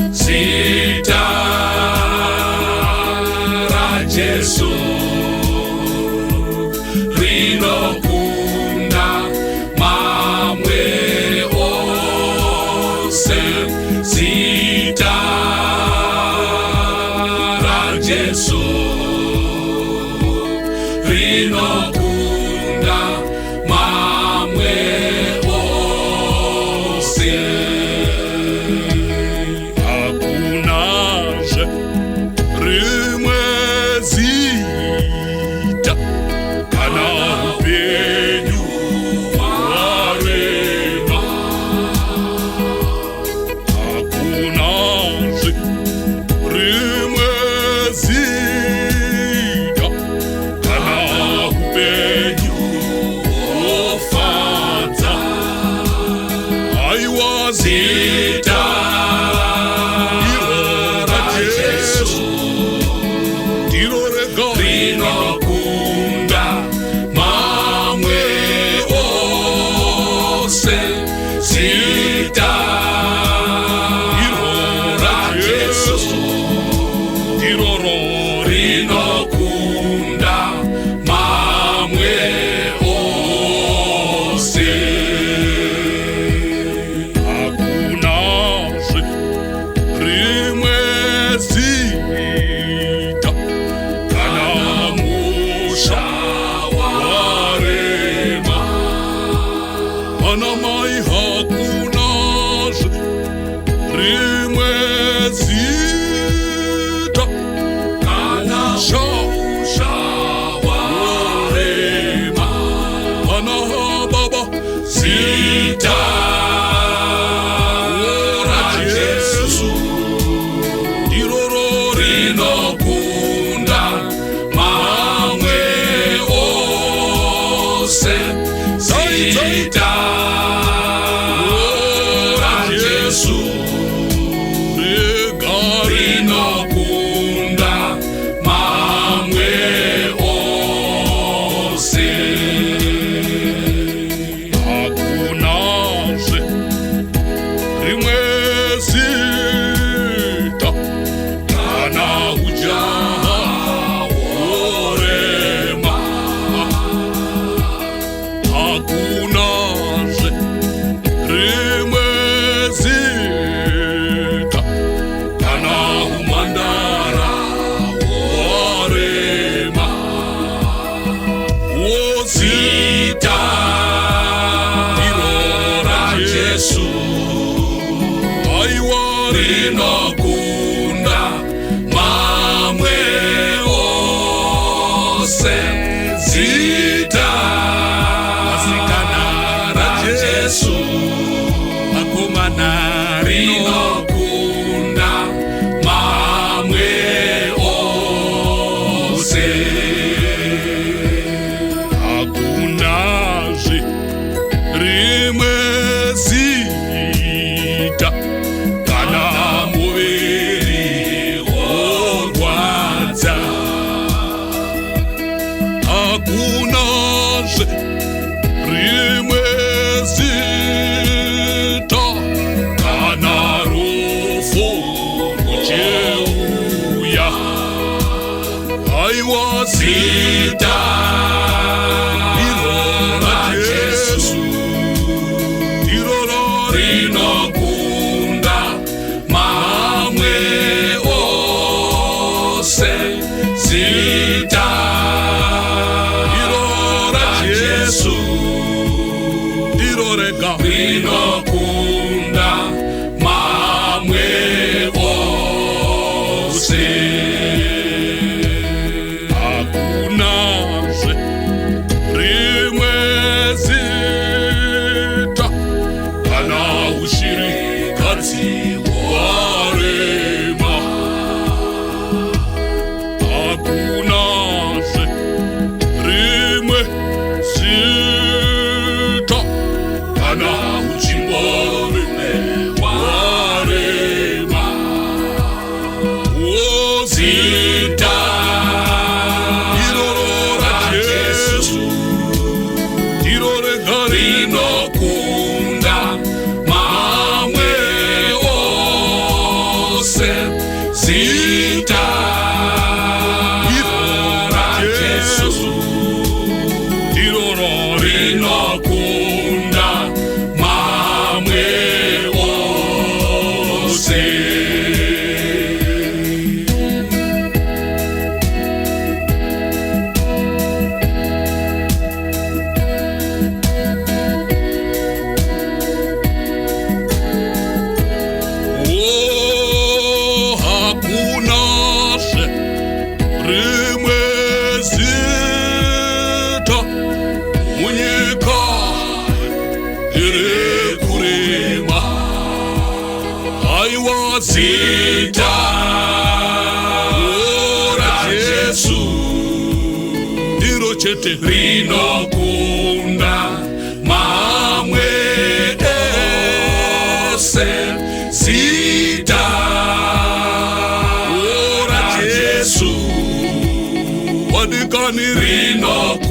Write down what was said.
zita ra Jesu rinokunda mamwe ose. Zita ra Jesu rinokunda mamwe ose. Hakunazve rimwe zita kana upenyu hwarema. Hakunazve rimwe zita kana upenyu hofadza. Aiwa zita rinokunda mamwe ose. Zita ra Jesu rinokunda mamwe ose. Hakunazve rimwe zita kana musha warema. Vana mai hakunazve rimwe zita kana musha warema. Vana baba zita ra Jesu rinokunda mamwe ose. Zita ra Jesu rinokunda mamwe ose. Hakunazve rimwe zita kana ujaha worema. Hakunazve rimwe zita kana umandara worema. Zita ra Jesu aiwa rinokunda mamwe ose. Zita ra Jesu rinokunda mamwe ose. Hakunazve rimwe zita kana muviri worwadza. Hakunazve rimwe zita kana rufu rucheuya. Aiwa zita ra Jesu rinokunda mamwe ose. Zita ra Jesu rinokunda mamwe ose. Hakunazve rimwe zita kana ushirikadzi warema. Hakunazve rimwe zita kana uchimborime warema. zita ra Jesu rinokunda mamwe ose. Zita ra Jesu ndiro chete rinokunda mamwe ose. Zita ra Jesu wadikani rinokunda